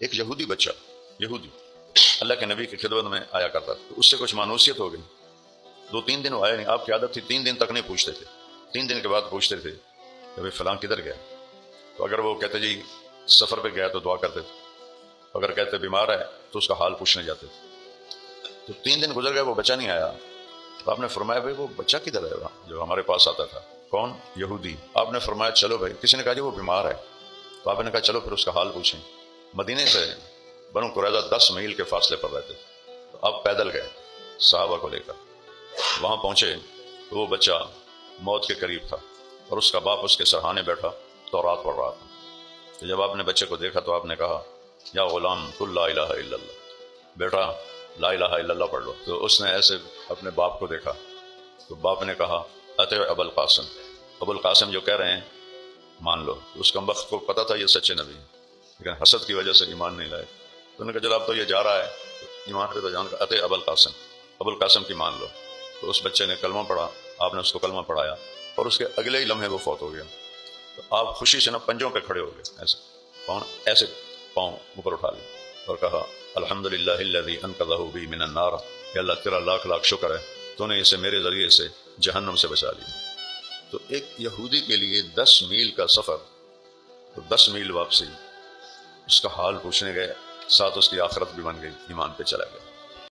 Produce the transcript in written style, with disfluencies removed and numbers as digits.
ایک یہودی بچہ، یہودی اللہ کے نبی کی خدمت میں آیا کرتا تھا، تو اس سے کچھ مانوسیت ہو گئی، 2-3 دن وہ آیا نہیں. آپ کی عادت تھی 3 دن تک نہیں پوچھتے تھے، 3 دن کے بعد پوچھتے تھے کہ بھائی فلاں کدھر گیا. تو اگر وہ کہتے جی سفر پہ گیا تو دعا کرتے تھے، اگر کہتے بیمار ہے تو اس کا حال پوچھنے جاتے تھے. تو 3 دن گزر گئے، وہ بچہ نہیں آیا. تو آپ نے فرمایا بھائی وہ بچہ کدھر ہے وہاں جو ہمارے پاس آتا تھا؟ کون؟ یہودی. آپ نے فرمایا چلو بھائی. کسی نے کہا جی وہ بیمار ہے. تو آپ نے کہا چلو پھر اس کا حال پوچھیں. مدینے سے بنو قریظہ 10 میل کے فاصلے پر رہتے تھے. تو آپ پیدل گئے صحابہ کو لے کر. وہاں پہنچے تو وہ بچہ موت کے قریب تھا اور اس کا باپ اس کے سرہانے بیٹھا تورات پڑھ رہا تھا. تو جب آپ نے بچے کو دیکھا تو آپ نے کہا یا غلام قل لا الہ الا اللہ، بیٹا لا الہ الا اللہ پڑھ لو. تو اس نے ایسے اپنے باپ کو دیکھا تو باپ نے کہا اطیع ابو القاسم، ابو القاسم جو کہہ رہے ہیں مان لو. اس کا وقت کو پتا تھا یہ سچے نبی ہیں، لیکن حسد کی وجہ سے ایمان نہیں لائے. تو انہوں نے کہا چلو اب تو یہ جا رہا ہے ایمان پہ تو جان کا اطیع ابو القاسم، ابو القاسم کی مان لو. تو اس بچے نے کلمہ پڑھا، آپ نے اس کو کلمہ پڑھایا اور اس کے اگلے ہی لمحے وہ فوت ہو گیا. تو آپ خوشی سے نا پنجوں پہ کھڑے ہو گئے، ایسے پاؤں اوپر اٹھا لیے اور کہا الحمدللہ الذی انقذہ بی من النار، کہ اللہ تیرا لاکھ لاکھ شکر ہے تو نے اسے میرے ذریعے سے جہنم سے بچا لیا. تو ایک یہودی کے لیے 10 میل کا سفر، تو 10 میل واپسی، اس کا حال پوچھنے گئے، ساتھ اس کی آخرت بھی بن گئی، ایمان پہ چلا گیا.